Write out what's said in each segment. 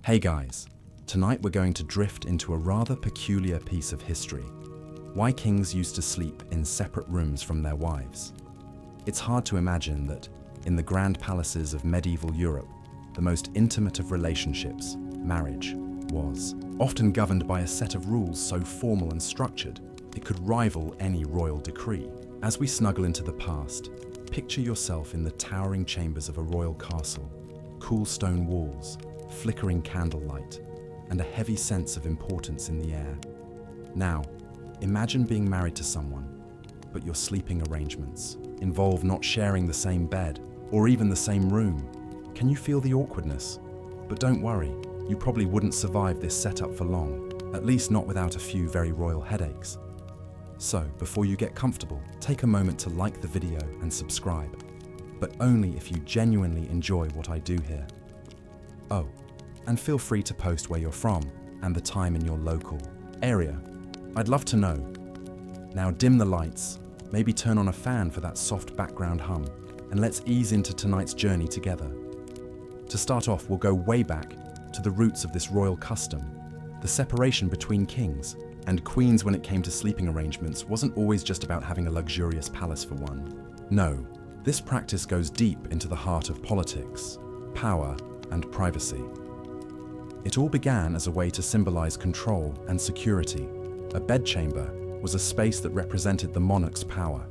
Hey guys, tonight we're going to drift into a rather peculiar piece of history. Why kings used to sleep in separate rooms from their wives. It's hard to imagine that, in the grand palaces of medieval Europe, the most intimate of relationships, marriage, was often governed by a set of rules so formal and structured, it could rival any royal decree. As we snuggle into the past, picture yourself in the towering chambers of a royal castle, cool stone walls, flickering candlelight, and a heavy sense of importance in the air. Now, imagine being married to someone, but your sleeping arrangements involve not sharing the same bed or even the same room. Can you feel the awkwardness? But don't worry, you probably wouldn't survive this setup for long, at least not without a few very royal headaches. So, before you get comfortable, take a moment to like the video and subscribe, but only if you genuinely enjoy what I do here. Oh, and feel free to post where you're from and the time in your local area. I'd love to know. Now dim the lights, maybe turn on a fan for that soft background hum, and let's ease into tonight's journey together. To start off, we'll go way back to the roots of this royal custom. The separation between kings and queens when it came to sleeping arrangements wasn't always just about having a luxurious palace for one. No, this practice goes deep into the heart of politics, power, and privacy. It all began as a way to symbolize control and security. A bedchamber was a space that represented the monarch's power.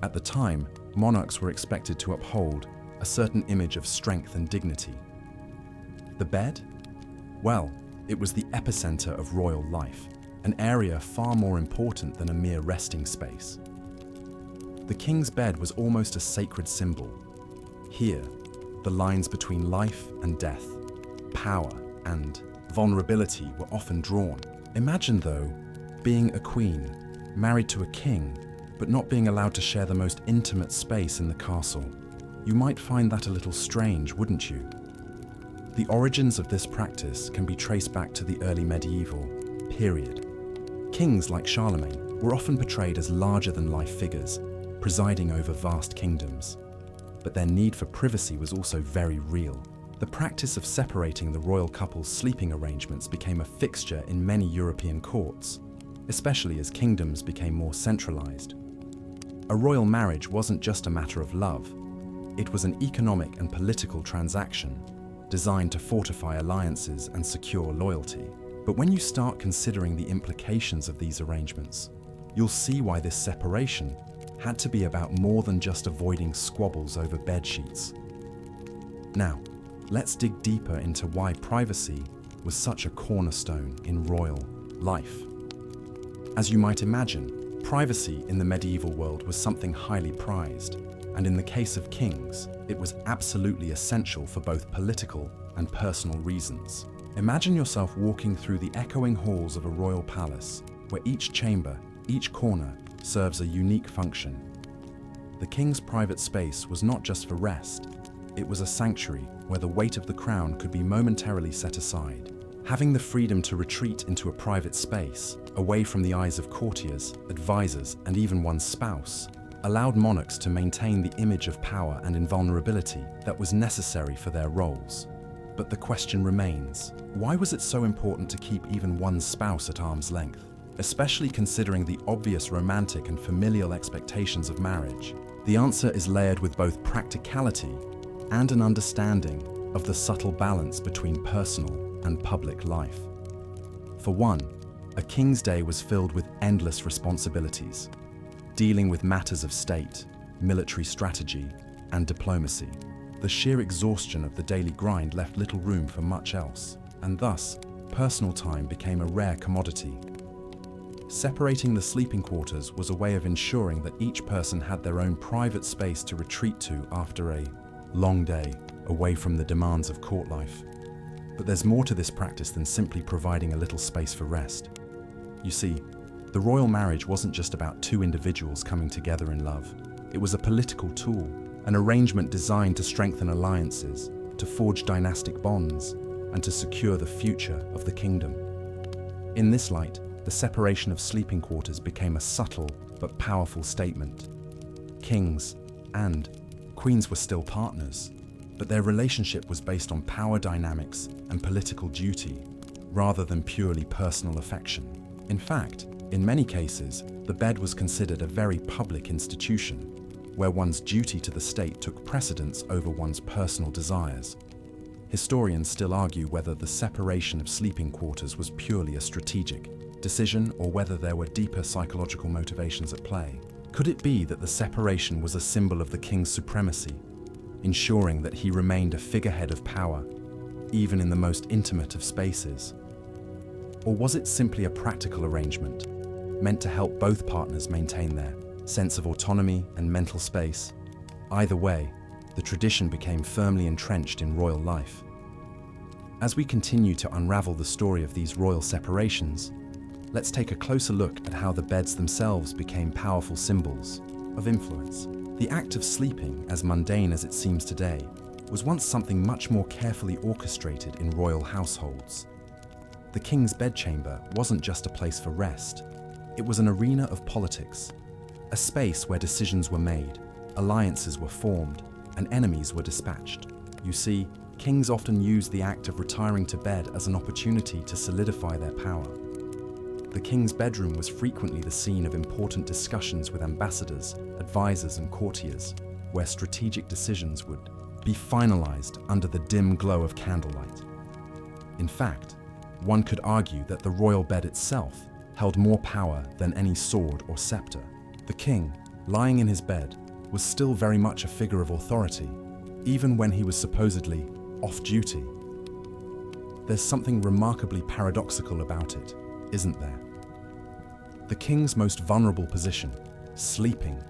At the time, monarchs were expected to uphold a certain image of strength and dignity. The bed? Well, it was the epicenter of royal life, an area far more important than a mere resting space. The king's bed was almost a sacred symbol. Here, the lines between life and death, power and vulnerability were often drawn. Imagine, though, being a queen, married to a king, but not being allowed to share the most intimate space in the castle. You might find that a little strange, wouldn't you? The origins of this practice can be traced back to the early medieval period. Kings like Charlemagne were often portrayed as larger-than-life figures, presiding over vast kingdoms. But their need for privacy was also very real. The practice of separating the royal couple's sleeping arrangements became a fixture in many European courts, especially as kingdoms became more centralized. A royal marriage wasn't just a matter of love. It was an economic and political transaction designed to fortify alliances and secure loyalty. But when you start considering the implications of these arrangements, you'll see why this separation had to be about more than just avoiding squabbles over bed sheets. Now, let's dig deeper into why privacy was such a cornerstone in royal life. As you might imagine, privacy in the medieval world was something highly prized, and in the case of kings, it was absolutely essential for both political and personal reasons. Imagine yourself walking through the echoing halls of a royal palace, where each chamber, each corner, serves a unique function. The king's private space was not just for rest, it was a sanctuary where the weight of the crown could be momentarily set aside. Having the freedom to retreat into a private space, away from the eyes of courtiers, advisors, and even one's spouse, allowed monarchs to maintain the image of power and invulnerability that was necessary for their roles. But the question remains, why was it so important to keep even one's spouse at arm's length? Especially considering the obvious romantic and familial expectations of marriage. The answer is layered with both practicality and an understanding of the subtle balance between personal and public life. For one, a king's day was filled with endless responsibilities, dealing with matters of state, military strategy, and diplomacy. The sheer exhaustion of the daily grind left little room for much else, and thus, personal time became a rare commodity. Separating the sleeping quarters was a way of ensuring that each person had their own private space to retreat to after a long day away from the demands of court life. But there's more to this practice than simply providing a little space for rest. You see, the royal marriage wasn't just about two individuals coming together in love. It was a political tool, an arrangement designed to strengthen alliances, to forge dynastic bonds, and to secure the future of the kingdom. In this light, the separation of sleeping quarters became a subtle but powerful statement. Kings and queens were still partners, but their relationship was based on power dynamics and political duty, rather than purely personal affection. In fact, in many cases, the bed was considered a very public institution, where one's duty to the state took precedence over one's personal desires. Historians still argue whether the separation of sleeping quarters was purely a strategic decision or whether there were deeper psychological motivations at play. Could it be that the separation was a symbol of the king's supremacy, ensuring that he remained a figurehead of power, even in the most intimate of spaces? Or was it simply a practical arrangement, meant to help both partners maintain their sense of autonomy and mental space? Either way, the tradition became firmly entrenched in royal life. As we continue to unravel the story of these royal separations, let's take a closer look at how the beds themselves became powerful symbols of influence. The act of sleeping, as mundane as it seems today, was once something much more carefully orchestrated in royal households. The king's bedchamber wasn't just a place for rest, it was an arena of politics, a space where decisions were made, alliances were formed, and enemies were dispatched. You see, kings often used the act of retiring to bed as an opportunity to solidify their power. The king's bedroom was frequently the scene of important discussions with ambassadors, advisors, and courtiers, where strategic decisions would be finalized under the dim glow of candlelight. In fact, one could argue that the royal bed itself held more power than any sword or scepter. The king, lying in his bed, was still very much a figure of authority, even when he was supposedly off duty. There's something remarkably paradoxical about it, isn't there? The king's most vulnerable position, sleeping,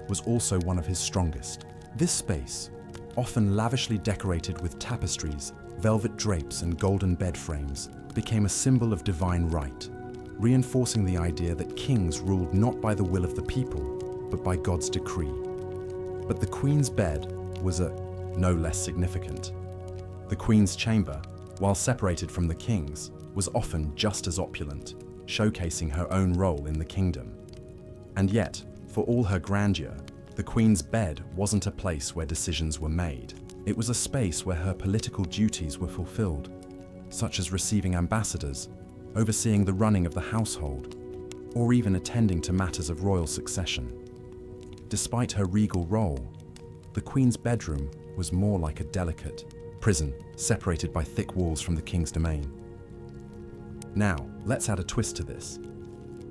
was also one of his strongest. This space, often lavishly decorated with tapestries, velvet drapes, and golden bed frames, became a symbol of divine right, reinforcing the idea that kings ruled not by the will of the people, but by God's decree. But the queen's bed was no less significant. The queen's chamber, while separated from the king's, was often just as opulent, showcasing her own role in the kingdom. And yet, for all her grandeur, the queen's bed wasn't a place where decisions were made. It was a space where her political duties were fulfilled, such as receiving ambassadors, overseeing the running of the household, or even attending to matters of royal succession. Despite her regal role, the queen's bedroom was more like a delicate prison, separated by thick walls from the king's domain. Now, let's add a twist to this.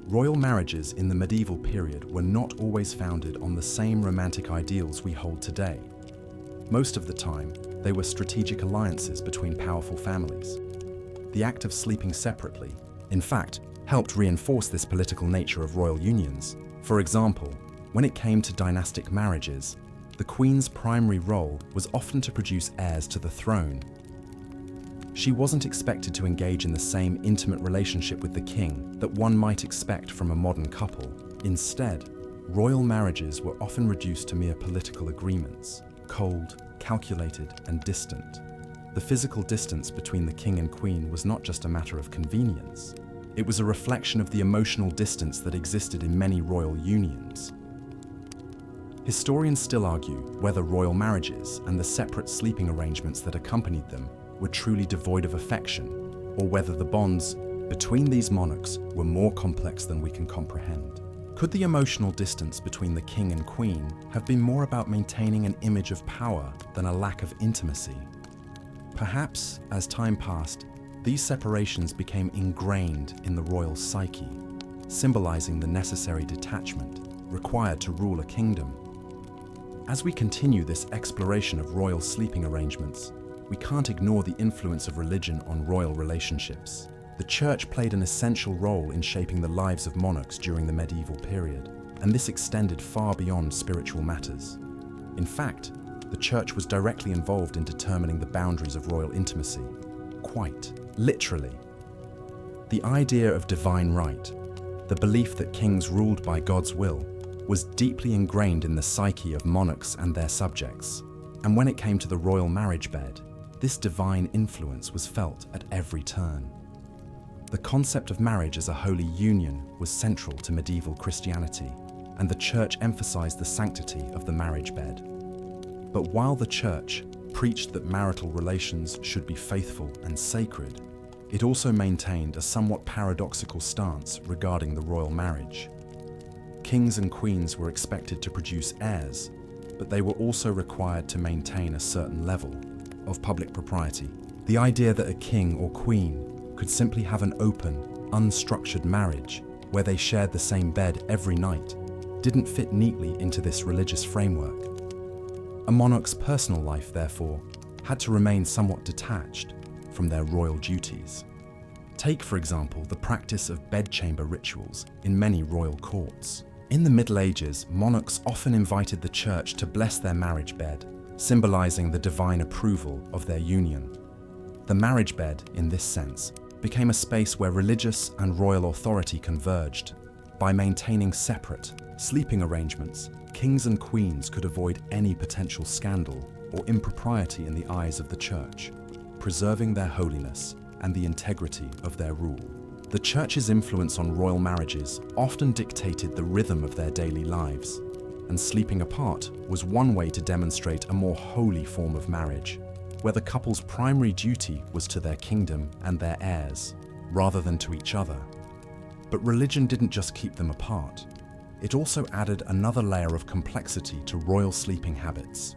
Royal marriages in the medieval period were not always founded on the same romantic ideals we hold today. Most of the time, they were strategic alliances between powerful families. The act of sleeping separately, in fact, helped reinforce this political nature of royal unions. For example, when it came to dynastic marriages, the queen's primary role was often to produce heirs to the throne. She wasn't expected to engage in the same intimate relationship with the king that one might expect from a modern couple. Instead, royal marriages were often reduced to mere political agreements, cold, calculated, and distant. The physical distance between the king and queen was not just a matter of convenience. It was a reflection of the emotional distance that existed in many royal unions. Historians still argue whether royal marriages and the separate sleeping arrangements that accompanied them were truly devoid of affection, or whether the bonds between these monarchs were more complex than we can comprehend. Could the emotional distance between the king and queen have been more about maintaining an image of power than a lack of intimacy? Perhaps, as time passed, these separations became ingrained in the royal psyche, symbolizing the necessary detachment required to rule a kingdom. As we continue this exploration of royal sleeping arrangements, we can't ignore the influence of religion on royal relationships. The church played an essential role in shaping the lives of monarchs during the medieval period, and this extended far beyond spiritual matters. In fact, the church was directly involved in determining the boundaries of royal intimacy, quite literally. The idea of divine right, the belief that kings ruled by God's will, was deeply ingrained in the psyche of monarchs and their subjects. And when it came to the royal marriage bed, this divine influence was felt at every turn. The concept of marriage as a holy union was central to medieval Christianity, and the church emphasized the sanctity of the marriage bed. But while the church preached that marital relations should be faithful and sacred, it also maintained a somewhat paradoxical stance regarding the royal marriage. Kings and queens were expected to produce heirs, but they were also required to maintain a certain level of public propriety. The idea that a king or queen could simply have an open, unstructured marriage where they shared the same bed every night didn't fit neatly into this religious framework. A monarch's personal life, therefore, had to remain somewhat detached from their royal duties. Take, for example, the practice of bedchamber rituals in many royal courts. In the Middle Ages, monarchs often invited the church to bless their marriage bed, symbolizing the divine approval of their union. The marriage bed, in this sense, became a space where religious and royal authority converged. By maintaining separate, sleeping arrangements, kings and queens could avoid any potential scandal or impropriety in the eyes of the church, preserving their holiness and the integrity of their rule. The church's influence on royal marriages often dictated the rhythm of their daily lives, and sleeping apart was one way to demonstrate a more holy form of marriage, where the couple's primary duty was to their kingdom and their heirs, rather than to each other. But religion didn't just keep them apart. It also added another layer of complexity to royal sleeping habits.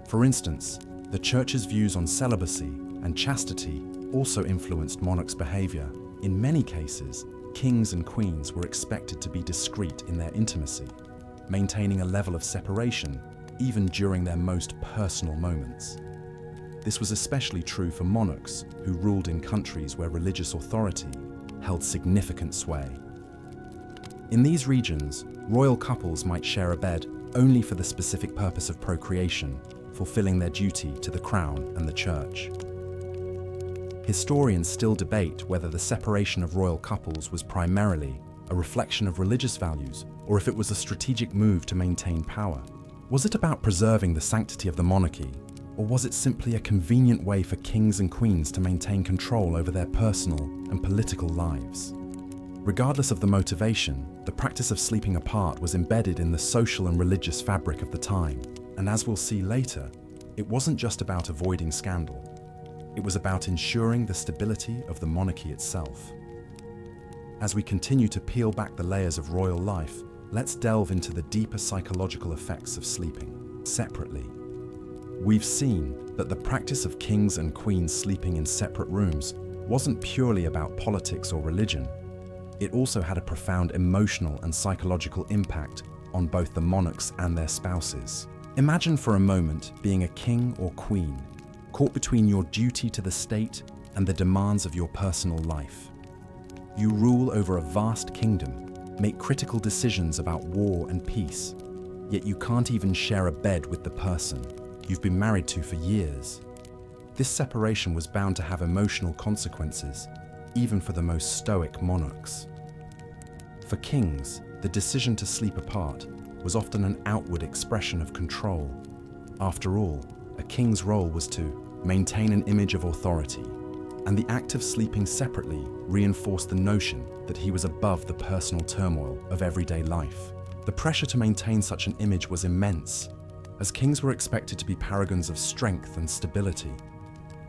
For instance, the church's views on celibacy and chastity also influenced monarchs' behavior. In many cases, kings and queens were expected to be discreet in their intimacy, maintaining a level of separation even during their most personal moments. This was especially true for monarchs who ruled in countries where religious authority held significant sway. In these regions, royal couples might share a bed only for the specific purpose of procreation, fulfilling their duty to the crown and the church. Historians still debate whether the separation of royal couples was primarily a reflection of religious values or if it was a strategic move to maintain power. Was it about preserving the sanctity of the monarchy, or was it simply a convenient way for kings and queens to maintain control over their personal and political lives? Regardless of the motivation, the practice of sleeping apart was embedded in the social and religious fabric of the time, and as we'll see later, it wasn't just about avoiding scandal. It was about ensuring the stability of the monarchy itself. As we continue to peel back the layers of royal life, let's delve into the deeper psychological effects of sleeping separately. We've seen that the practice of kings and queens sleeping in separate rooms wasn't purely about politics or religion. It also had a profound emotional and psychological impact on both the monarchs and their spouses. Imagine for a moment being a king or queen, caught between your duty to the state and the demands of your personal life. You rule over a vast kingdom, make critical decisions about war and peace, yet you can't even share a bed with the person you've been married to for years. This separation was bound to have emotional consequences, even for the most stoic monarchs. For kings, the decision to sleep apart was often an outward expression of control. After all, a king's role was to maintain an image of authority, and the act of sleeping separately reinforced the notion that he was above the personal turmoil of everyday life. The pressure to maintain such an image was immense, as kings were expected to be paragons of strength and stability.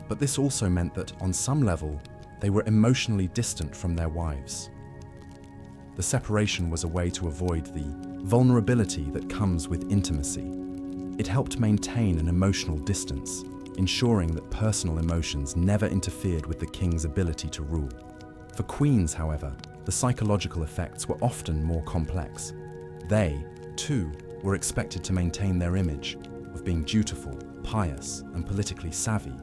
But this also meant that, on some level, they were emotionally distant from their wives. The separation was a way to avoid the vulnerability that comes with intimacy. It helped maintain an emotional distance, ensuring that personal emotions never interfered with the king's ability to rule. For queens, however, the psychological effects were often more complex. They, too, were expected to maintain their image of being dutiful, pious, and politically savvy,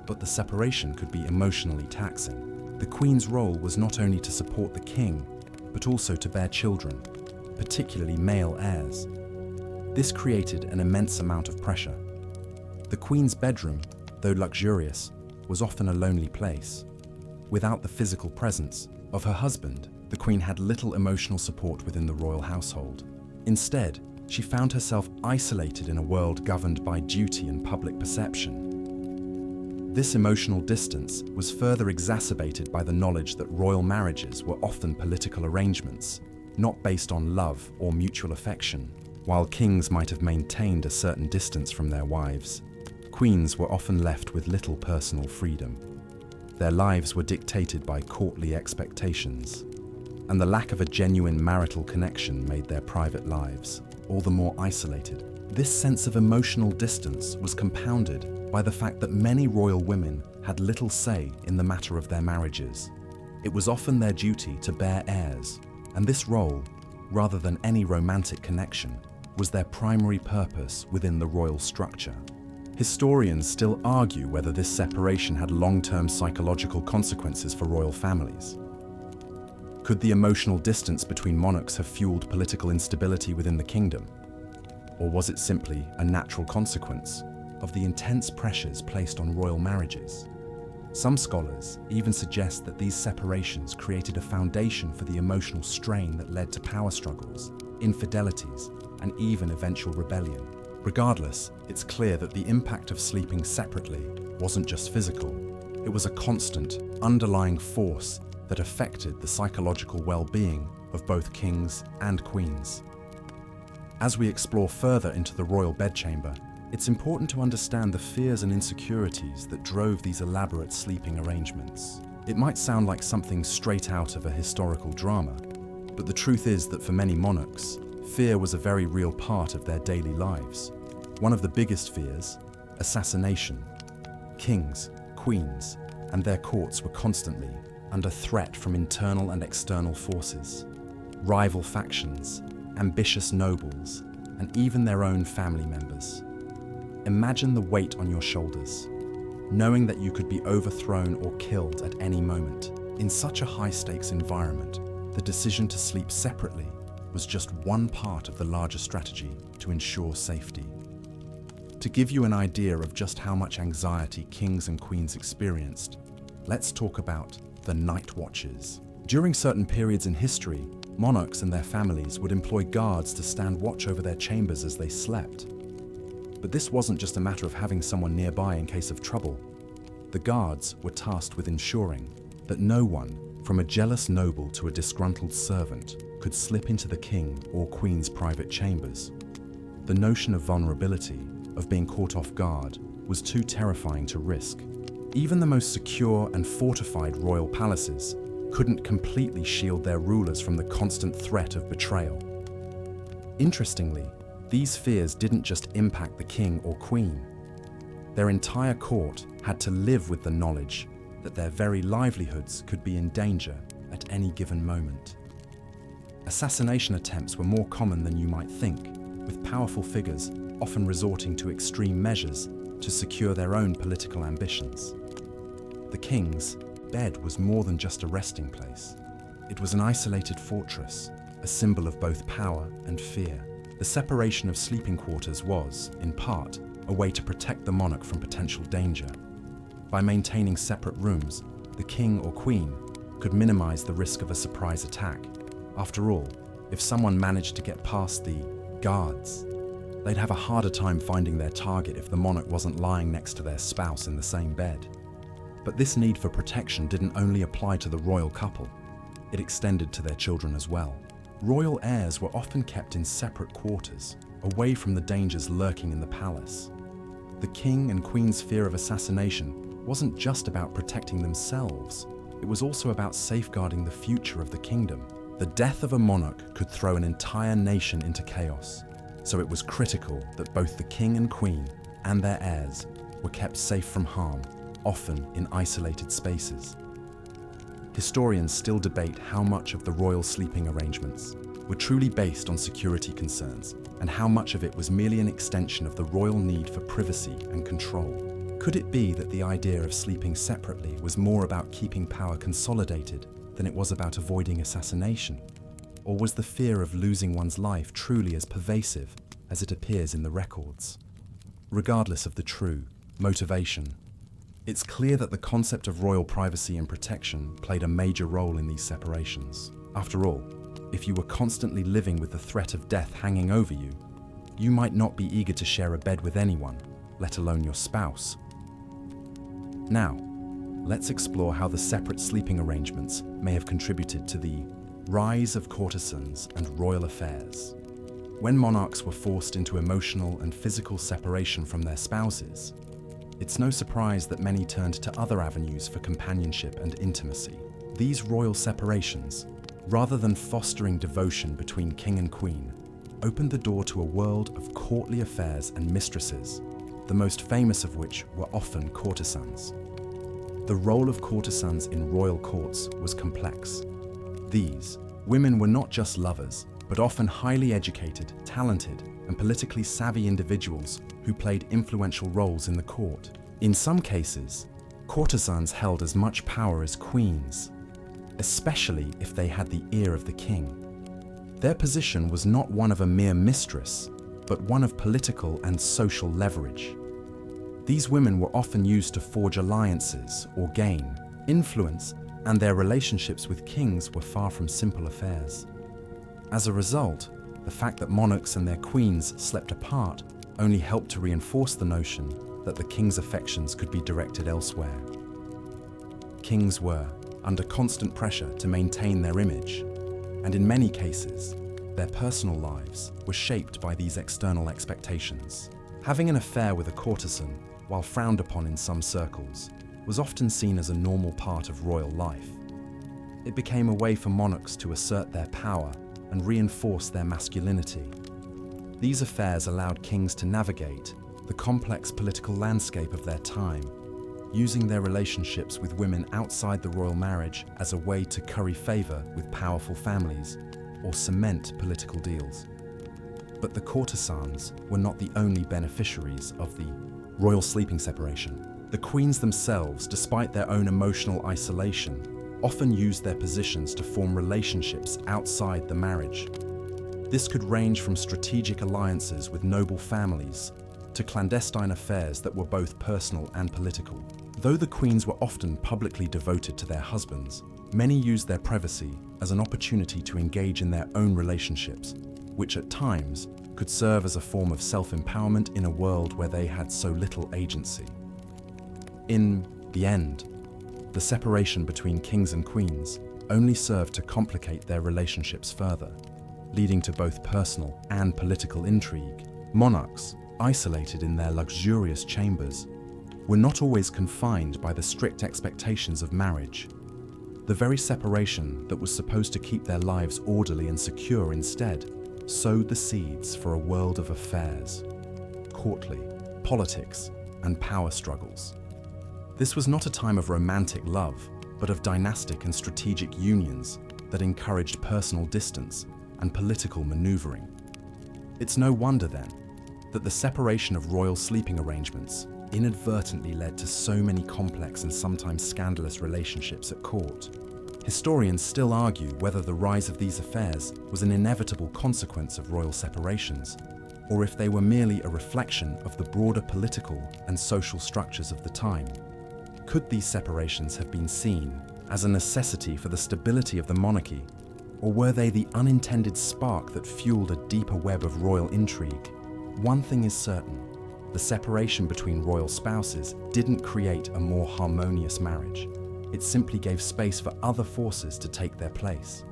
but the separation could be emotionally taxing. The queen's role was not only to support the king, but also to bear children, particularly male heirs. This created an immense amount of pressure. The queen's bedroom, though luxurious, was often a lonely place. Without the physical presence of her husband, the queen had little emotional support within the royal household. Instead, she found herself isolated in a world governed by duty and public perception. This emotional distance was further exacerbated by the knowledge that royal marriages were often political arrangements, not based on love or mutual affection. While kings might have maintained a certain distance from their wives, queens were often left with little personal freedom. Their lives were dictated by courtly expectations, and the lack of a genuine marital connection made their private lives all the more isolated. This sense of emotional distance was compounded by the fact that many royal women had little say in the matter of their marriages. It was often their duty to bear heirs, and this role, rather than any romantic connection, was their primary purpose within the royal structure. Historians still argue whether this separation had long-term psychological consequences for royal families. Could the emotional distance between monarchs have fueled political instability within the kingdom? Or was it simply a natural consequence of the intense pressures placed on royal marriages? Some scholars even suggest that these separations created a foundation for the emotional strain that led to power struggles, infidelities, and even eventual rebellion. Regardless, it's clear that the impact of sleeping separately wasn't just physical. It was a constant, underlying force that affected the psychological well-being of both kings and queens. As we explore further into the royal bedchamber, it's important to understand the fears and insecurities that drove these elaborate sleeping arrangements. It might sound like something straight out of a historical drama, but the truth is that for many monarchs, fear was a very real part of their daily lives. One of the biggest fears, assassination. Kings, queens, and their courts were constantly under threat from internal and external forces. Rival factions, ambitious nobles, and even their own family members. Imagine the weight on your shoulders, knowing that you could be overthrown or killed at any moment. In such a high-stakes environment, the decision to sleep separately was just one part of the larger strategy to ensure safety. To give you an idea of just how much anxiety kings and queens experienced, let's talk about the night watches. During certain periods in history, monarchs and their families would employ guards to stand watch over their chambers as they slept. But this wasn't just a matter of having someone nearby in case of trouble. The guards were tasked with ensuring that no one, from a jealous noble to a disgruntled servant, could slip into the king or queen's private chambers. The notion of vulnerability, of being caught off guard, was too terrifying to risk. Even the most secure and fortified royal palaces couldn't completely shield their rulers from the constant threat of betrayal. Interestingly, these fears didn't just impact the king or queen. Their entire court had to live with the knowledge that their very livelihoods could be in danger at any given moment. Assassination attempts were more common than you might think, with powerful figures often resorting to extreme measures to secure their own political ambitions. The king's bed was more than just a resting place. It was an isolated fortress, a symbol of both power and fear. The separation of sleeping quarters was, in part, a way to protect the monarch from potential danger. By maintaining separate rooms, the king or queen could minimize the risk of a surprise attack. After all, if someone managed to get past the guards, they'd have a harder time finding their target if the monarch wasn't lying next to their spouse in the same bed. But this need for protection didn't only apply to the royal couple, it extended to their children as well. Royal heirs were often kept in separate quarters, away from the dangers lurking in the palace. The king and queen's fear of assassination wasn't just about protecting themselves, it was also about safeguarding the future of the kingdom. The death of a monarch could throw an entire nation into chaos, so it was critical that both the king and queen and their heirs were kept safe from harm, often in isolated spaces. Historians still debate how much of the royal sleeping arrangements were truly based on security concerns and how much of it was merely an extension of the royal need for privacy and control. Could it be that the idea of sleeping separately was more about keeping power consolidated than it was about avoiding assassination? Or was the fear of losing one's life truly as pervasive as it appears in the records? Regardless of the true motivation, it's clear that the concept of royal privacy and protection played a major role in these separations. After all, if you were constantly living with the threat of death hanging over you, you might not be eager to share a bed with anyone, let alone your spouse. Now, let's explore how the separate sleeping arrangements may have contributed to the rise of courtesans and royal affairs. When monarchs were forced into emotional and physical separation from their spouses, It's no surprise that many turned to other avenues for companionship and intimacy. These royal separations, rather than fostering devotion between king and queen, opened the door to a world of courtly affairs and mistresses, the most famous of which were often courtesans. The role of courtesans in royal courts was complex. These women were not just lovers, but often highly educated, talented, and politically savvy individuals who played influential roles in the court. In some cases, courtesans held as much power as queens, especially if they had the ear of the king. Their position was not one of a mere mistress, but one of political and social leverage. These women were often used to forge alliances or gain influence, and their relationships with kings were far from simple affairs. As a result, the fact that monarchs and their queens slept apart only helped to reinforce the notion that the king's affections could be directed elsewhere. Kings were under constant pressure to maintain their image, and in many cases, their personal lives were shaped by these external expectations. Having an affair with a courtesan, while frowned upon in some circles, was often seen as a normal part of royal life. It became a way for monarchs to assert their power and reinforce their masculinity. These affairs allowed kings to navigate the complex political landscape of their time, using their relationships with women outside the royal marriage as a way to curry favor with powerful families or cement political deals. But the courtesans were not the only beneficiaries of the royal sleeping separation. The queens themselves, despite their own emotional isolation, often used their positions to form relationships outside the marriage. This could range from strategic alliances with noble families to clandestine affairs that were both personal and political. Though the queens were often publicly devoted to their husbands, many used their privacy as an opportunity to engage in their own relationships, which at times could serve as a form of self-empowerment in a world where they had so little agency. In the end, the separation between kings and queens only served to complicate their relationships further, leading to both personal and political intrigue. Monarchs, isolated in their luxurious chambers, were not always confined by the strict expectations of marriage. The very separation that was supposed to keep their lives orderly and secure instead sowed the seeds for a world of affairs, courtly, politics, and power struggles. This was not a time of romantic love, but of dynastic and strategic unions that encouraged personal distance and political maneuvering. It's no wonder, then, that the separation of royal sleeping arrangements inadvertently led to so many complex and sometimes scandalous relationships at court. Historians still argue whether the rise of these affairs was an inevitable consequence of royal separations, or if they were merely a reflection of the broader political and social structures of the time. Could these separations have been seen as a necessity for the stability of the monarchy, or were they the unintended spark that fueled a deeper web of royal intrigue? One thing is certain: the separation between royal spouses didn't create a more harmonious marriage. It simply gave space for other forces to take their place.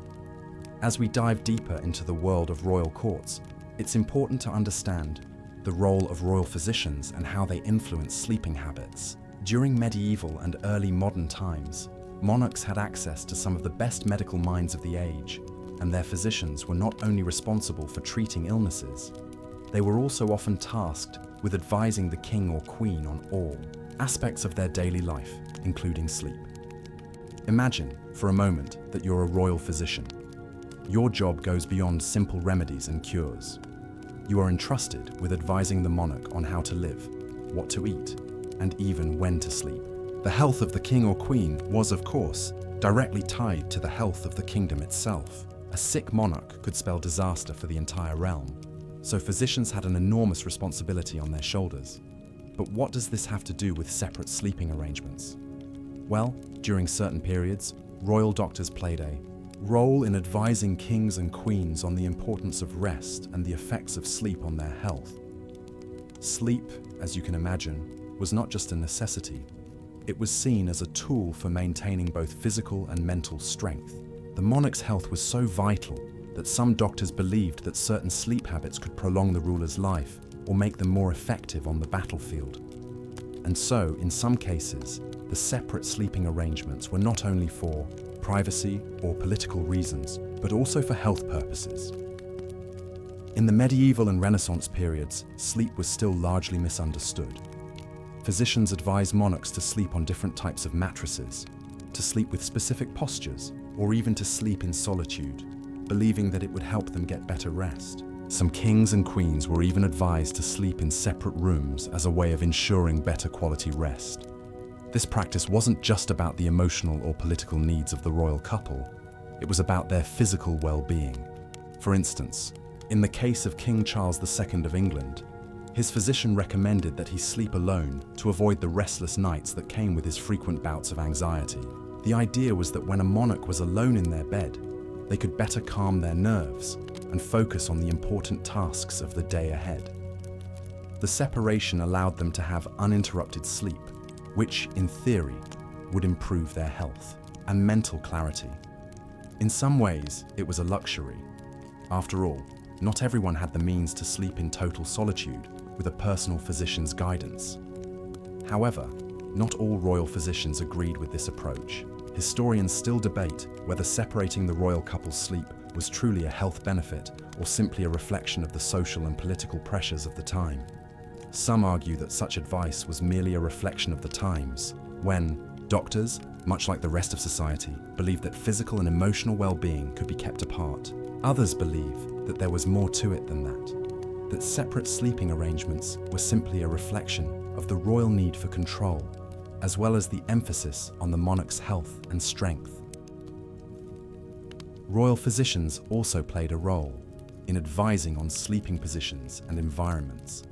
As we dive deeper into the world of royal courts, it's important to understand the role of royal physicians and how they influence sleeping habits. During medieval and early modern times, monarchs had access to some of the best medical minds of the age, and their physicians were not only responsible for treating illnesses, they were also often tasked with advising the king or queen on all aspects of their daily life, including sleep. Imagine, for a moment, that you're a royal physician. Your job goes beyond simple remedies and cures. You are entrusted with advising the monarch on how to live, what to eat, and even when to sleep. The health of the king or queen was, of course, directly tied to the health of the kingdom itself. A sick monarch could spell disaster for the entire realm, so physicians had an enormous responsibility on their shoulders. But what does this have to do with separate sleeping arrangements? Well, during certain periods, royal doctors played a role in advising kings and queens on the importance of rest and the effects of sleep on their health. Sleep, as you can imagine, was not just a necessity. It was seen as a tool for maintaining both physical and mental strength. The monarch's health was so vital that some doctors believed that certain sleep habits could prolong the ruler's life or make them more effective on the battlefield. And so, in some cases, the separate sleeping arrangements were not only for privacy or political reasons, but also for health purposes. In the medieval and Renaissance periods, sleep was still largely misunderstood. Physicians advised monarchs to sleep on different types of mattresses, to sleep with specific postures, or even to sleep in solitude, believing that it would help them get better rest. Some kings and queens were even advised to sleep in separate rooms as a way of ensuring better quality rest. This practice wasn't just about the emotional or political needs of the royal couple, it was about their physical well-being. For instance, in the case of King Charles II of England, his physician recommended that he sleep alone to avoid the restless nights that came with his frequent bouts of anxiety. The idea was that when a monarch was alone in their bed, they could better calm their nerves and focus on the important tasks of the day ahead. The separation allowed them to have uninterrupted sleep, which, in theory, would improve their health and mental clarity. In some ways, it was a luxury. After all, not everyone had the means to sleep in total solitude with a personal physician's guidance. However, not all royal physicians agreed with this approach. Historians still debate whether separating the royal couple's sleep was truly a health benefit or simply a reflection of the social and political pressures of the time. Some argue that such advice was merely a reflection of the times, when doctors, much like the rest of society, believed that physical and emotional well-being could be kept apart. Others believe that there was more to it than that separate sleeping arrangements were simply a reflection of the royal need for control, as well as the emphasis on the monarch's health and strength. Royal physicians also played a role in advising on sleeping positions and environments.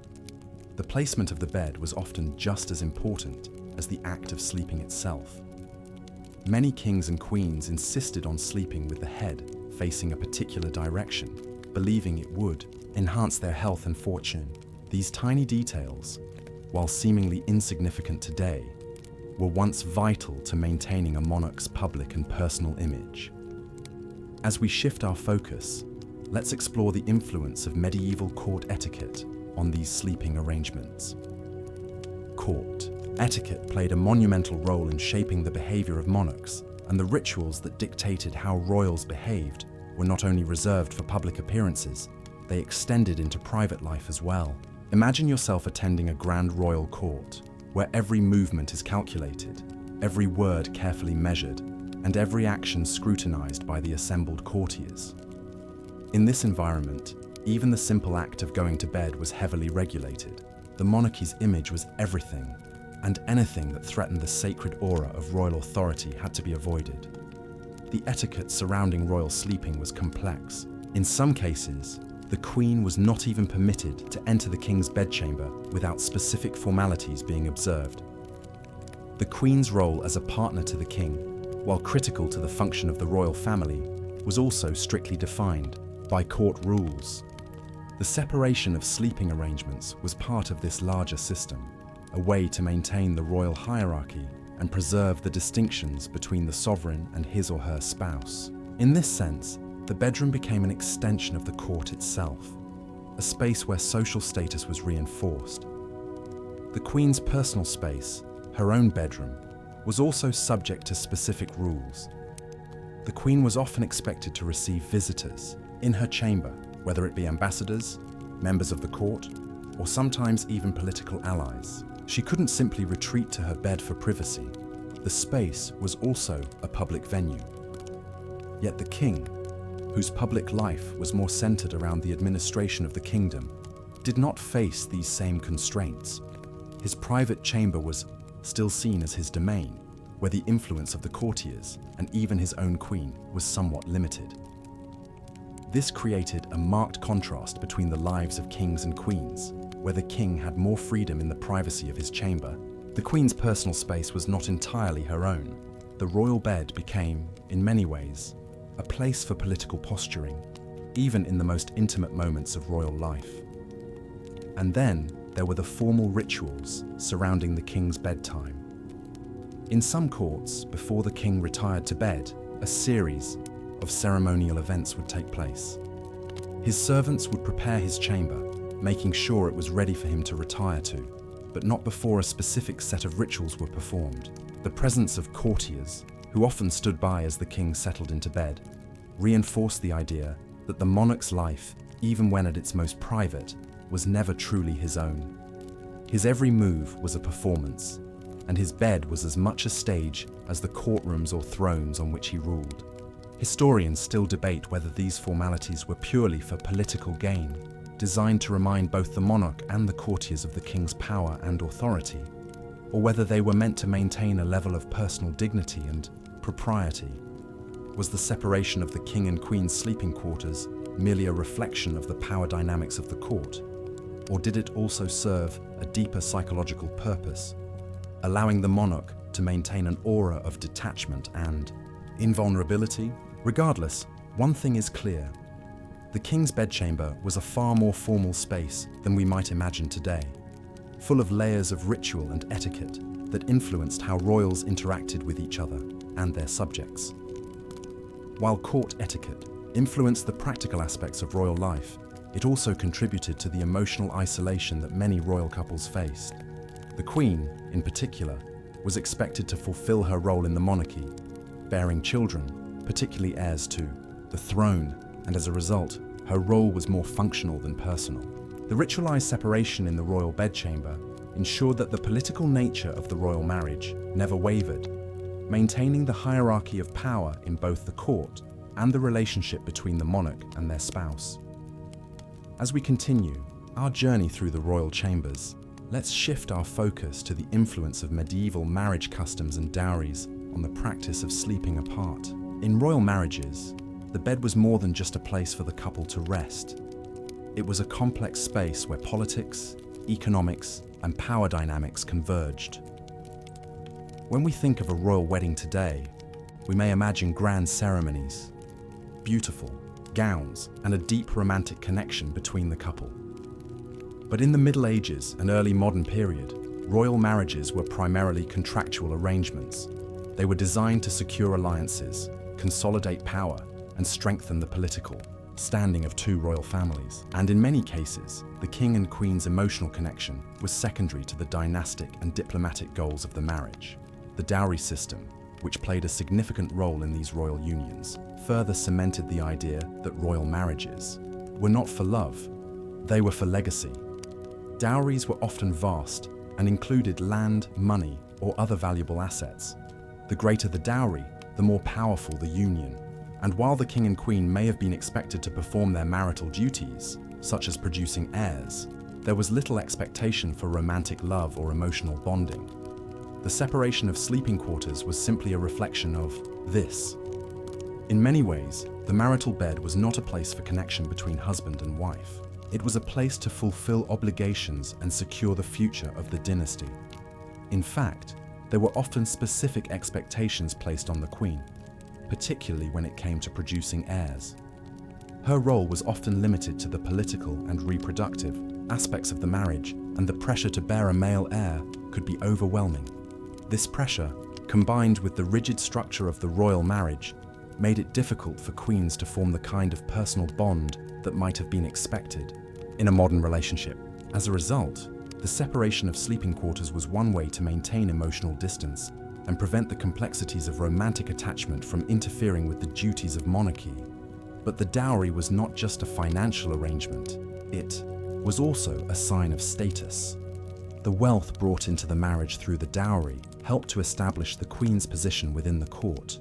The placement of the bed was often just as important as the act of sleeping itself. Many kings and queens insisted on sleeping with the head facing a particular direction, believing it would enhance their health and fortune. These tiny details, while seemingly insignificant today, were once vital to maintaining a monarch's public and personal image. As we shift our focus, let's explore the influence of medieval court etiquette on these sleeping arrangements. Court etiquette played a monumental role in shaping the behavior of monarchs, and the rituals that dictated how royals behaved were not only reserved for public appearances, they extended into private life as well. Imagine yourself attending a grand royal court, where every movement is calculated, every word carefully measured, and every action scrutinized by the assembled courtiers. In this environment, even the simple act of going to bed was heavily regulated. The monarchy's image was everything, and anything that threatened the sacred aura of royal authority had to be avoided. The etiquette surrounding royal sleeping was complex. In some cases, the Queen was not even permitted to enter the King's bedchamber without specific formalities being observed. The Queen's role as a partner to the King, while critical to the function of the royal family, was also strictly defined by court rules. The separation of sleeping arrangements was part of this larger system, a way to maintain the royal hierarchy and preserve the distinctions between the sovereign and his or her spouse. In this sense, the bedroom became an extension of the court itself, a space where social status was reinforced. The Queen's personal space, her own bedroom, was also subject to specific rules. The Queen was often expected to receive visitors in her chamber, whether it be ambassadors, members of the court, or sometimes even political allies. She couldn't simply retreat to her bed for privacy. The space was also a public venue. Yet the King, whose public life was more centered around the administration of the kingdom, did not face these same constraints. His private chamber was still seen as his domain, where the influence of the courtiers and even his own queen was somewhat limited. This created a marked contrast between the lives of kings and queens, where the king had more freedom in the privacy of his chamber. The Queen's personal space was not entirely her own. The royal bed became, in many ways, a place for political posturing, even in the most intimate moments of royal life. And then there were the formal rituals surrounding the king's bedtime. In some courts, before the king retired to bed, a series of ceremonial events would take place. His servants would prepare his chamber, making sure it was ready for him to retire to. but not before a specific set of rituals were performed. The presence of courtiers, who often stood by as the king settled into bed, reinforced the idea that the monarch's life, even when at its most private, was never truly his own. His every move was a performance, and his bed was as much a stage as the courtrooms or thrones on which he ruled. Historians still debate whether these formalities were purely for political gain, designed to remind both the monarch and the courtiers of the king's power and authority, or whether they were meant to maintain a level of personal dignity and propriety. Was the separation of the king and queen's sleeping quarters merely a reflection of the power dynamics of the court, or did it also serve a deeper psychological purpose, allowing the monarch to maintain an aura of detachment and invulnerability? Regardless, one thing is clear. The king's bedchamber was a far more formal space than we might imagine today, full of layers of ritual and etiquette that influenced how royals interacted with each other and their subjects. While court etiquette influenced the practical aspects of royal life, it also contributed to the emotional isolation that many royal couples faced. The Queen, in particular, was expected to fulfill her role in the monarchy, bearing children, particularly heirs to the throne, and as a result, her role was more functional than personal. The ritualized separation in the royal bedchamber ensured that the political nature of the royal marriage never wavered, maintaining the hierarchy of power in both the court and the relationship between the monarch and their spouse. As we continue our journey through the royal chambers, let's shift our focus to the influence of medieval marriage customs and dowries on the practice of sleeping apart. In royal marriages, the bed was more than just a place for the couple to rest. It was a complex space where politics, economics, and power dynamics converged. When we think of a royal wedding today, we may imagine grand ceremonies, beautiful gowns, and a deep romantic connection between the couple. But in the Middle Ages and early modern period, royal marriages were primarily contractual arrangements. They were designed to secure alliances, consolidate power, and strengthen the political standing of two royal families. And in many cases, the king and queen's emotional connection was secondary to the dynastic and diplomatic goals of the marriage. The dowry system, which played a significant role in these royal unions, further cemented the idea that royal marriages were not for love, they were for legacy. Dowries were often vast and included land, money, or other valuable assets. The greater the dowry, the more powerful the union. And while the king and queen may have been expected to perform their marital duties, such as producing heirs, there was little expectation for romantic love or emotional bonding. The separation of sleeping quarters was simply a reflection of this. In many ways, the marital bed was not a place for connection between husband and wife. It was a place to fulfill obligations and secure the future of the dynasty. In fact, there were often specific expectations placed on the queen, particularly when it came to producing heirs. Her role was often limited to the political and reproductive aspects of the marriage, and the pressure to bear a male heir could be overwhelming. This pressure, combined with the rigid structure of the royal marriage, made it difficult for queens to form the kind of personal bond that might have been expected in a modern relationship. As a result, the separation of sleeping quarters was one way to maintain emotional distance and prevent the complexities of romantic attachment from interfering with the duties of monarchy. But the dowry was not just a financial arrangement, it was also a sign of status. The wealth brought into the marriage through the dowry helped to establish the queen's position within the court.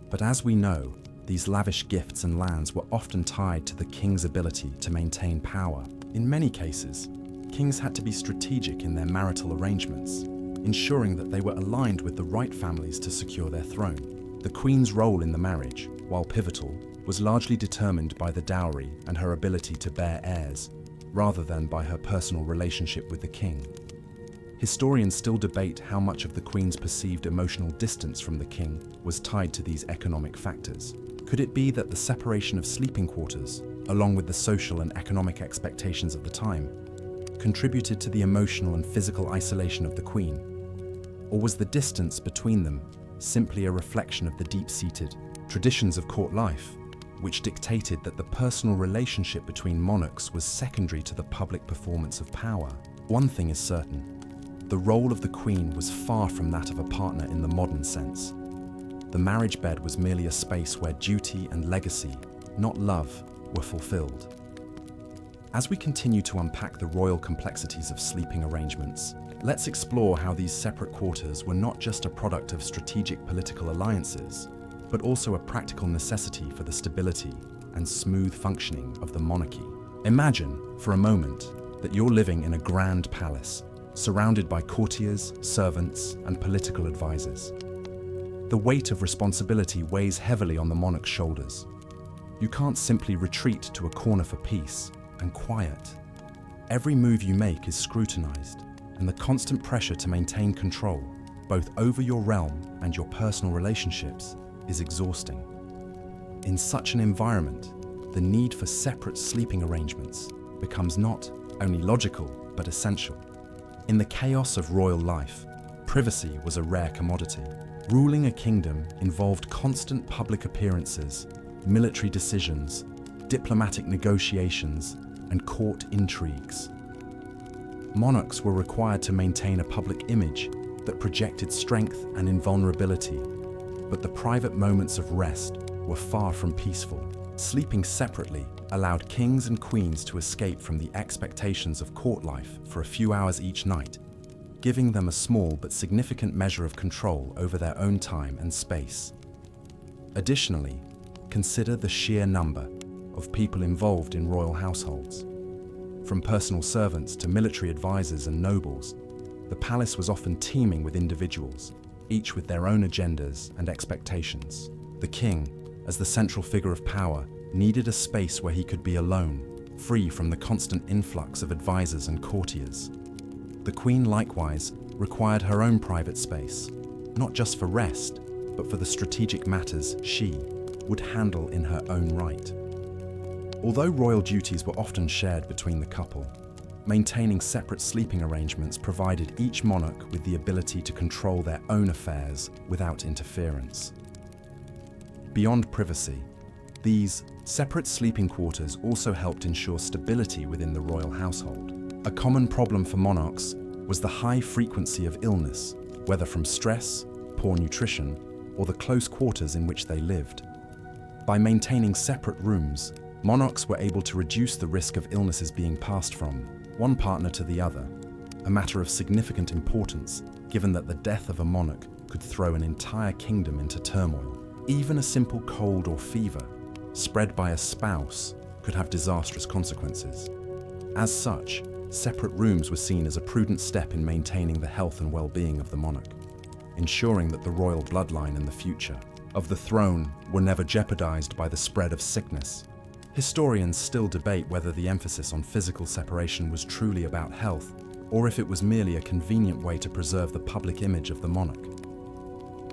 But as we know, these lavish gifts and lands were often tied to the king's ability to maintain power. In many cases, kings had to be strategic in their marital arrangements, ensuring that they were aligned with the right families to secure their throne. The queen's role in the marriage, while pivotal, was largely determined by the dowry and her ability to bear heirs, rather than by her personal relationship with the king. Historians still debate how much of the queen's perceived emotional distance from the king was tied to these economic factors. Could it be that the separation of sleeping quarters, along with the social and economic expectations of the time, contributed to the emotional and physical isolation of the queen? Or was the distance between them simply a reflection of the deep-seated traditions of court life, which dictated that the personal relationship between monarchs was secondary to the public performance of power? One thing is certain: the role of the queen was far from that of a partner in the modern sense. The marriage bed was merely a space where duty and legacy, not love, were fulfilled. As we continue to unpack the royal complexities of sleeping arrangements, let's explore how these separate quarters were not just a product of strategic political alliances, but also a practical necessity for the stability and smooth functioning of the monarchy. Imagine, for a moment, that you're living in a grand palace, surrounded by courtiers, servants, and political advisors. The weight of responsibility weighs heavily on the monarch's shoulders. You can't simply retreat to a corner for peace and quiet. Every move you make is scrutinized, and the constant pressure to maintain control, both over your realm and your personal relationships, is exhausting. In such an environment, the need for separate sleeping arrangements becomes not only logical, but essential. In the chaos of royal life, privacy was a rare commodity. Ruling a kingdom involved constant public appearances, military decisions, diplomatic negotiations, and court intrigues. Monarchs were required to maintain a public image that projected strength and invulnerability, but the private moments of rest were far from peaceful. Sleeping separately allowed kings and queens to escape from the expectations of court life for a few hours each night, giving them a small but significant measure of control over their own time and space. Additionally, consider the sheer number of people involved in royal households. From personal servants to military advisors and nobles, the palace was often teeming with individuals, each with their own agendas and expectations. The king, as the central figure of power, needed a space where he could be alone, free from the constant influx of advisors and courtiers. The queen likewise required her own private space, not just for rest, but for the strategic matters she would handle in her own right. Although royal duties were often shared between the couple, maintaining separate sleeping arrangements provided each monarch with the ability to control their own affairs without interference. Beyond privacy, these separate sleeping quarters also helped ensure stability within the royal household. A common problem for monarchs was the high frequency of illness, whether from stress, poor nutrition, or the close quarters in which they lived. By maintaining separate rooms, monarchs were able to reduce the risk of illnesses being passed from one partner to the other, a matter of significant importance given that the death of a monarch could throw an entire kingdom into turmoil. Even a simple cold or fever, spread by a spouse, could have disastrous consequences. As such, separate rooms were seen as a prudent step in maintaining the health and well-being of the monarch, ensuring that the royal bloodline and the future of the throne were never jeopardized by the spread of sickness. Historians still debate whether the emphasis on physical separation was truly about health, or if it was merely a convenient way to preserve the public image of the monarch.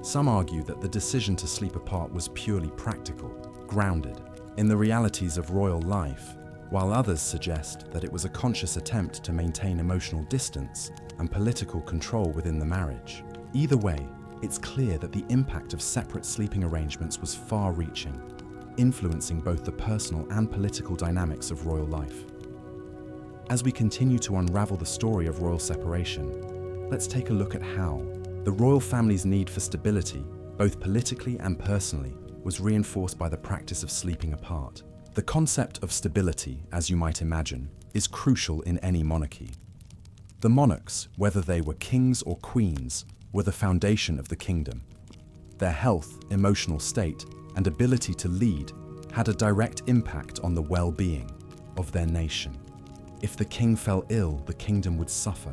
Some argue that the decision to sleep apart was purely practical, grounded in the realities of royal life, while others suggest that it was a conscious attempt to maintain emotional distance and political control within the marriage. Either way, it's clear that the impact of separate sleeping arrangements was far-reaching, influencing both the personal and political dynamics of royal life. As we continue to unravel the story of royal separation, let's take a look at how the royal family's need for stability, both politically and personally, was reinforced by the practice of sleeping apart. The concept of stability, as you might imagine, is crucial in any monarchy. The monarchs, whether they were kings or queens, were the foundation of the kingdom. Their health, emotional state, and ability to lead had a direct impact on the well-being of their nation. If the king fell ill, the kingdom would suffer.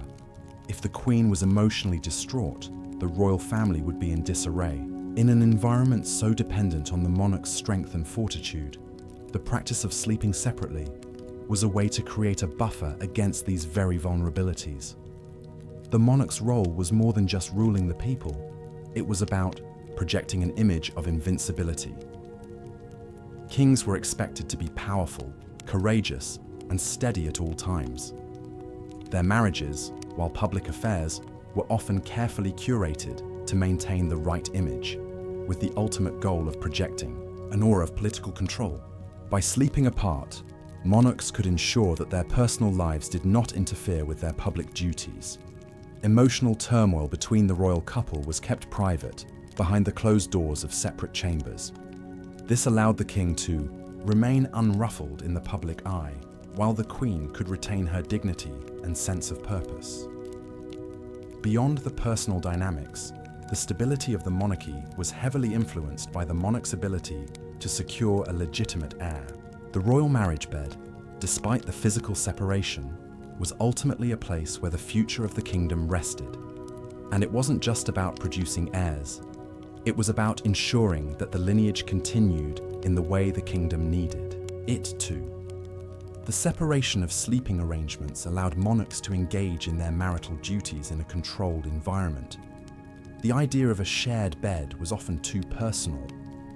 If the queen was emotionally distraught, the royal family would be in disarray. In an environment so dependent on the monarch's strength and fortitude, the practice of sleeping separately was a way to create a buffer against these very vulnerabilities. The monarch's role was more than just ruling the people. It was about projecting an image of invincibility. Kings were expected to be powerful, courageous, and steady at all times. Their marriages, while public affairs, were often carefully curated to maintain the right image, with the ultimate goal of projecting an aura of political control. By sleeping apart, monarchs could ensure that their personal lives did not interfere with their public duties. Emotional turmoil between the royal couple was kept private behind the closed doors of separate chambers. This allowed the king to remain unruffled in the public eye, while the queen could retain her dignity and sense of purpose. Beyond the personal dynamics, the stability of the monarchy was heavily influenced by the monarch's ability to secure a legitimate heir. The royal marriage bed, despite the physical separation, was ultimately a place where the future of the kingdom rested. And it wasn't just about producing heirs. It was about ensuring that the lineage continued in the way the kingdom needed it to. The separation of sleeping arrangements allowed monarchs to engage in their marital duties in a controlled environment. The idea of a shared bed was often too personal,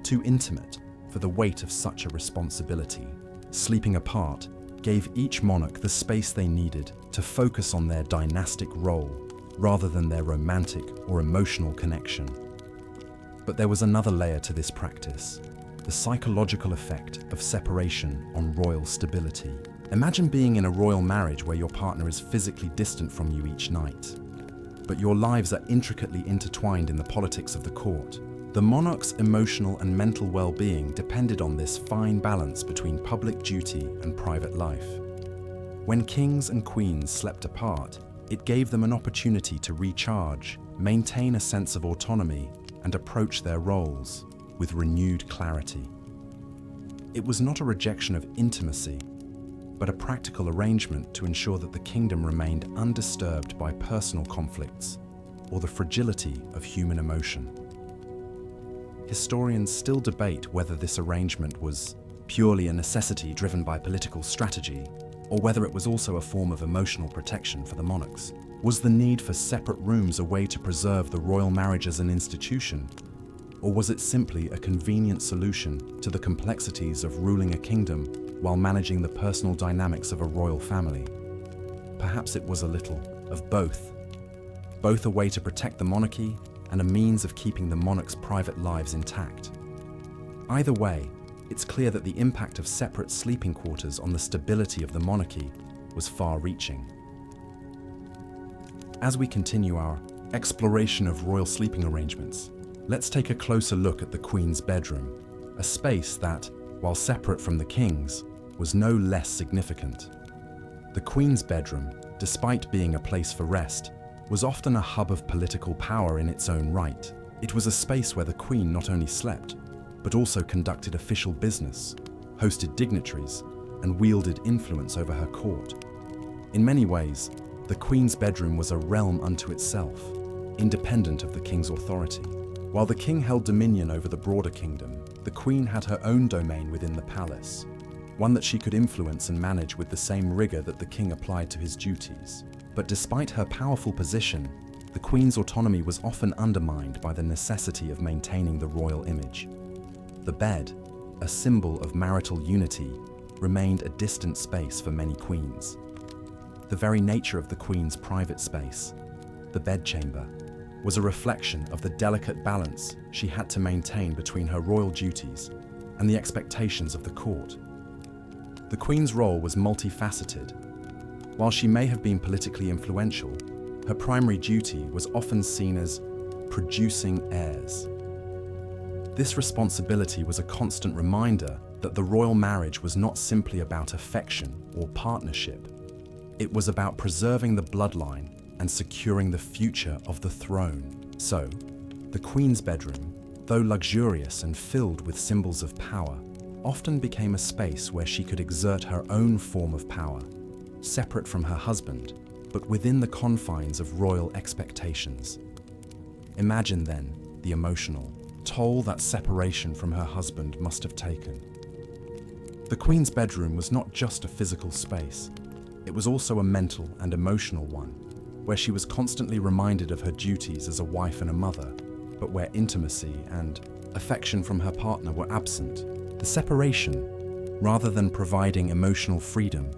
too intimate for the weight of such a responsibility. Sleeping apart gave each monarch the space they needed to focus on their dynastic role rather than their romantic or emotional connection. But there was another layer to this practice: the psychological effect of separation on royal stability. Imagine being in a royal marriage where your partner is physically distant from you each night, but your lives are intricately intertwined in the politics of the court. The monarch's emotional and mental well-being depended on this fine balance between public duty and private life. When kings and queens slept apart, it gave them an opportunity to recharge, maintain a sense of autonomy, and approach their roles with renewed clarity. It was not a rejection of intimacy, but a practical arrangement to ensure that the kingdom remained undisturbed by personal conflicts or the fragility of human emotion. Historians still debate whether this arrangement was purely a necessity driven by political strategy, or whether it was also a form of emotional protection for the monarchs. Was the need for separate rooms a way to preserve the royal marriage as an institution, or was it simply a convenient solution to the complexities of ruling a kingdom while managing the personal dynamics of a royal family? Perhaps it was a little of both a way to protect the monarchy and a means of keeping the monarch's private lives intact. Either way, it's clear that the impact of separate sleeping quarters on the stability of the monarchy was far-reaching. As we continue our exploration of royal sleeping arrangements, let's take a closer look at the Queen's bedroom, a space that, while separate from the King's, was no less significant. The Queen's bedroom, despite being a place for rest, was often a hub of political power in its own right. It was a space where the Queen not only slept, but also conducted official business, hosted dignitaries, and wielded influence over her court. In many ways, the Queen's bedroom was a realm unto itself, independent of the King's authority. While the King held dominion over the broader kingdom, the Queen had her own domain within the palace, one that she could influence and manage with the same rigor that the King applied to his duties. But despite her powerful position, the Queen's autonomy was often undermined by the necessity of maintaining the royal image. The bed, a symbol of marital unity, remained a distant space for many queens. The very nature of the Queen's private space, the bedchamber, was a reflection of the delicate balance she had to maintain between her royal duties and the expectations of the court. The Queen's role was multifaceted. While she may have been politically influential, her primary duty was often seen as producing heirs. This responsibility was a constant reminder that the royal marriage was not simply about affection or partnership. It was about preserving the bloodline and securing the future of the throne. So, the Queen's bedroom, though luxurious and filled with symbols of power, often became a space where she could exert her own form of power, separate from her husband, but within the confines of royal expectations. Imagine then the emotional toll that separation from her husband must have taken. The Queen's bedroom was not just a physical space, it was also a mental and emotional one, where she was constantly reminded of her duties as a wife and a mother, but where intimacy and affection from her partner were absent. The separation, rather than providing emotional freedom,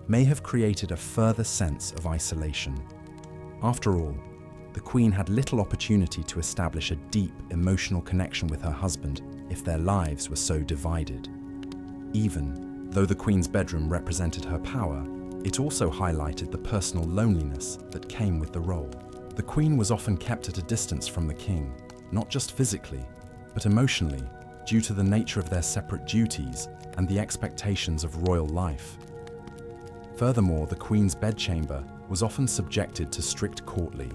may have created a further sense of isolation. After all, the Queen had little opportunity to establish a deep emotional connection with her husband if their lives were so divided. Even though the Queen's bedroom represented her power, It also highlighted the personal loneliness that came with the role. The Queen was often kept at a distance from the King, not just physically, but emotionally, due to the nature of their separate duties and the expectations of royal life. Furthermore, the Queen's bedchamber was often subjected to strict courtly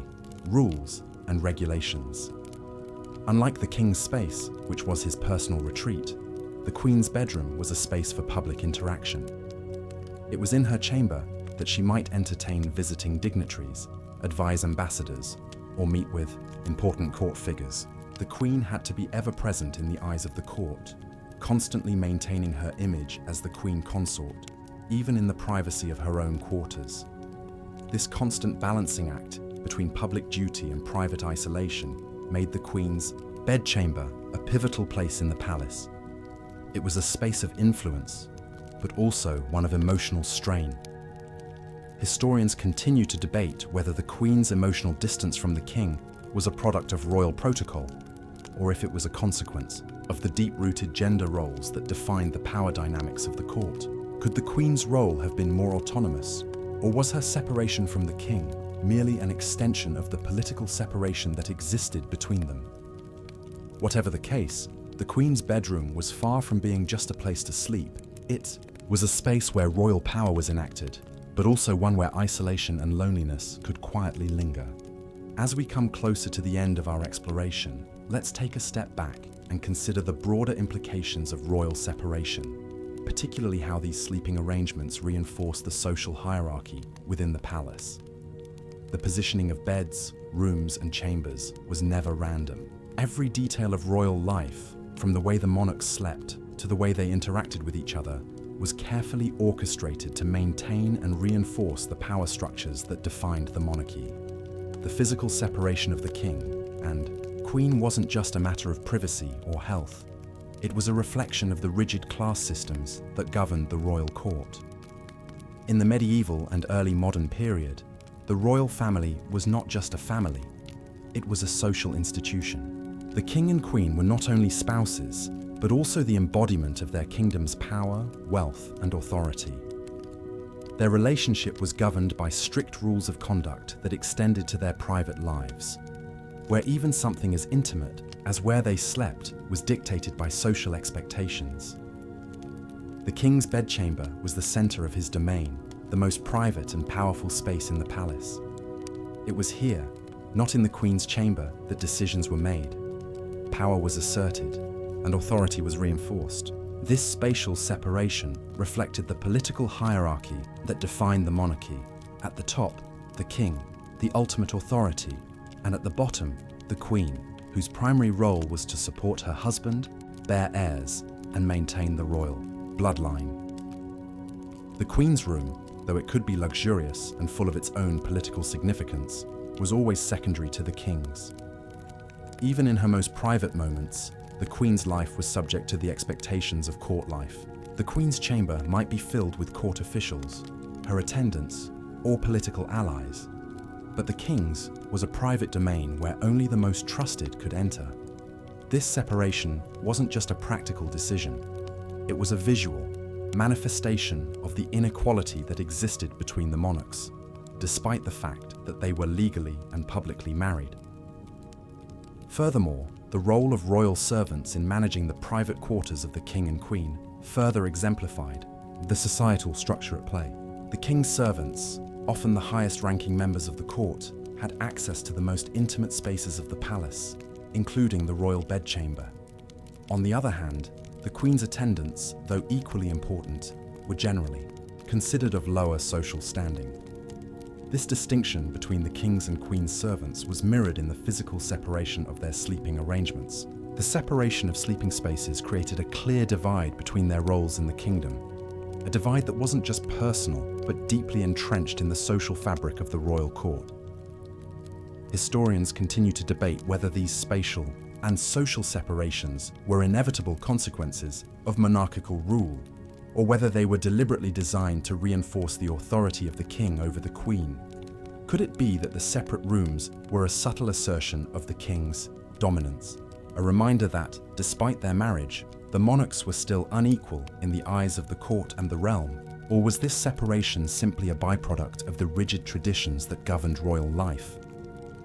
rules and regulations. Unlike the King's space, which was his personal retreat, the Queen's bedroom was a space for public interaction. It was in her chamber that she might entertain visiting dignitaries, advise ambassadors, or meet with important court figures. The Queen had to be ever present in the eyes of the court, constantly maintaining her image as the Queen consort, even in the privacy of her own quarters. This constant balancing act between public duty and private isolation made the Queen's bedchamber a pivotal place in the palace. It was a space of influence, but also one of emotional strain. Historians continue to debate whether the Queen's emotional distance from the King was a product of royal protocol, or if it was a consequence of the deep-rooted gender roles that defined the power dynamics of the court. Could the Queen's role have been more autonomous, or was her separation from the King merely an extension of the political separation that existed between them? Whatever the case, the Queen's bedroom was far from being just a place to sleep. It was a space where royal power was enacted, but also one where isolation and loneliness could quietly linger. As we come closer to the end of our exploration, let's take a step back and consider the broader implications of royal separation, particularly how these sleeping arrangements reinforce the social hierarchy within the palace. The positioning of beds, rooms, and chambers was never random. Every detail of royal life, from the way the monarchs slept to the way they interacted with each other, was carefully orchestrated to maintain and reinforce the power structures that defined the monarchy. The physical separation of the King and Queen wasn't just a matter of privacy or health. It was a reflection of the rigid class systems that governed the royal court. In the medieval and early modern period, the royal family was not just a family, it was a social institution. The King and Queen were not only spouses, but also the embodiment of their kingdom's power, wealth, and authority. Their relationship was governed by strict rules of conduct that extended to their private lives, where even something as intimate as where they slept was dictated by social expectations. The King's bedchamber was the center of his domain, the most private and powerful space in the palace. It was here, not in the Queen's chamber, that decisions were made. Power was asserted, and authority was reinforced. This spatial separation reflected the political hierarchy that defined the monarchy. At the top, the King, the ultimate authority, and at the bottom, the Queen, whose primary role was to support her husband, bear heirs, and maintain the royal bloodline. The Queen's room, though it could be luxurious and full of its own political significance, was always secondary to the King's. Even in her most private moments, the Queen's life was subject to the expectations of court life. The Queen's chamber might be filled with court officials, her attendants, or political allies, but the King's was a private domain where only the most trusted could enter. This separation wasn't just a practical decision, it was a visual manifestation of the inequality that existed between the monarchs, despite the fact that they were legally and publicly married. Furthermore, the role of royal servants in managing the private quarters of the King and Queen further exemplified the societal structure at play. The King's servants, often the highest-ranking members of the court, had access to the most intimate spaces of the palace, including the royal bedchamber. On the other hand, the Queen's attendants, though equally important, were generally considered of lower social standing. This distinction between the King's and Queen's servants was mirrored in the physical separation of their sleeping arrangements. The separation of sleeping spaces created a clear divide between their roles in the kingdom, a divide that wasn't just personal, but deeply entrenched in the social fabric of the royal court. Historians continue to debate whether these spatial and social separations were inevitable consequences of monarchical rule, or whether they were deliberately designed to reinforce the authority of the King over the Queen. Could it be that the separate rooms were a subtle assertion of the King's dominance, a reminder that, despite their marriage, the monarchs were still unequal in the eyes of the court and the realm? Or was this separation simply a byproduct of the rigid traditions that governed royal life?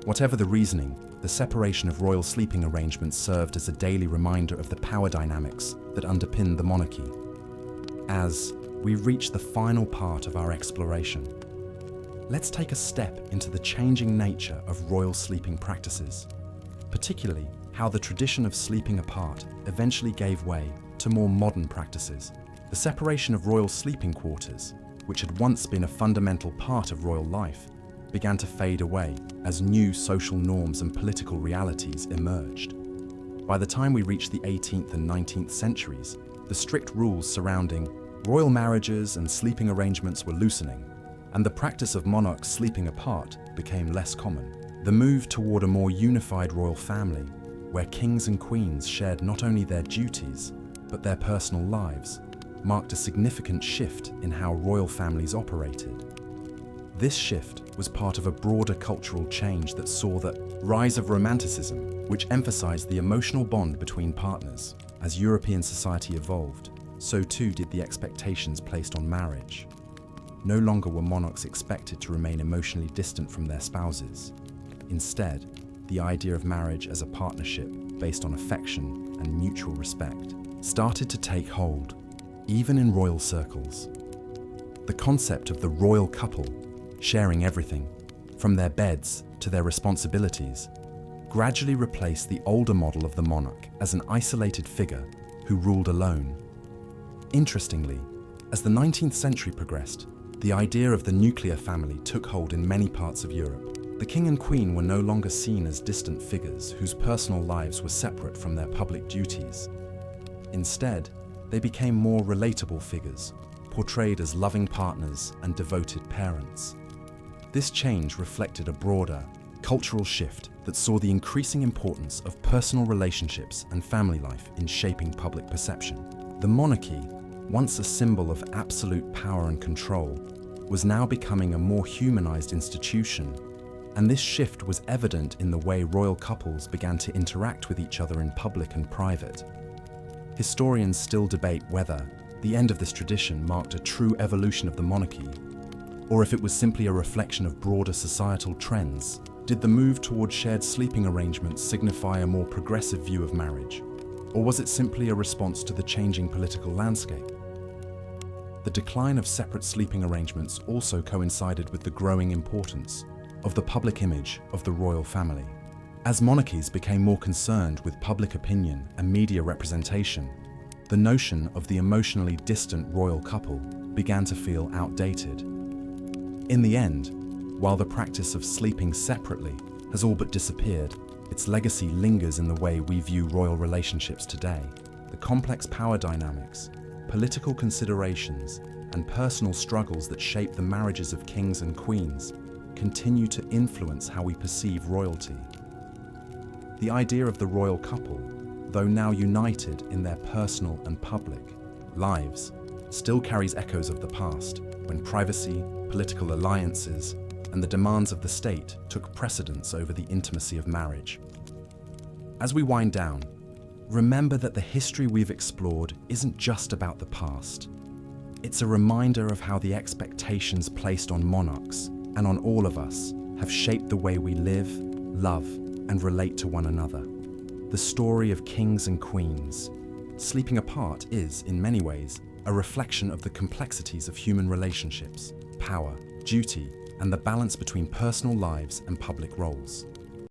Whatever the reasoning, the separation of royal sleeping arrangements served as a daily reminder of the power dynamics that underpinned the monarchy. As we reach the final part of our exploration, let's take a step into the changing nature of royal sleeping practices, particularly how the tradition of sleeping apart eventually gave way to more modern practices. The separation of royal sleeping quarters, which had once been a fundamental part of royal life, began to fade away as new social norms and political realities emerged. By the time we reached the 18th and 19th centuries, the strict rules surrounding royal marriages and sleeping arrangements were loosening, and the practice of monarchs sleeping apart became less common. The move toward a more unified royal family, where kings and queens shared not only their duties, but their personal lives, marked a significant shift in how royal families operated. This shift was part of a broader cultural change that saw the rise of Romanticism, which emphasized the emotional bond between partners. As European society evolved, so too did the expectations placed on marriage. No longer were monarchs expected to remain emotionally distant from their spouses. Instead, the idea of marriage as a partnership based on affection and mutual respect started to take hold, even in royal circles. The concept of the royal couple, sharing everything, from their beds to their responsibilities, gradually replaced the older model of the monarch as an isolated figure who ruled alone. Interestingly, as the 19th century progressed, the idea of the nuclear family took hold in many parts of Europe. The king and queen were no longer seen as distant figures whose personal lives were separate from their public duties. Instead, they became more relatable figures, portrayed as loving partners and devoted parents. This change reflected a broader, cultural shift that saw the increasing importance of personal relationships and family life in shaping public perception. The monarchy, once a symbol of absolute power and control, was now becoming a more humanized institution, and this shift was evident in the way royal couples began to interact with each other in public and private. Historians still debate whether the end of this tradition marked a true evolution of the monarchy, or if it was simply a reflection of broader societal trends. Did the move toward shared sleeping arrangements signify a more progressive view of marriage, or was it simply a response to the changing political landscape? The decline of separate sleeping arrangements also coincided with the growing importance of the public image of the royal family. As monarchies became more concerned with public opinion and media representation, the notion of the emotionally distant royal couple began to feel outdated. In the end, while the practice of sleeping separately has all but disappeared, its legacy lingers in the way we view royal relationships today. The complex power dynamics, political considerations, and personal struggles that shape the marriages of kings and queens continue to influence how we perceive royalty. The idea of the royal couple, though now united in their personal and public lives, still carries echoes of the past, when privacy, political alliances, and the demands of the state took precedence over the intimacy of marriage. As we wind down, remember that the history we've explored isn't just about the past. It's a reminder of how the expectations placed on monarchs and on all of us have shaped the way we live, love, and relate to one another. The story of kings and queens sleeping apart is, in many ways, a reflection of the complexities of human relationships, power, duty, and the balance between personal lives and public roles.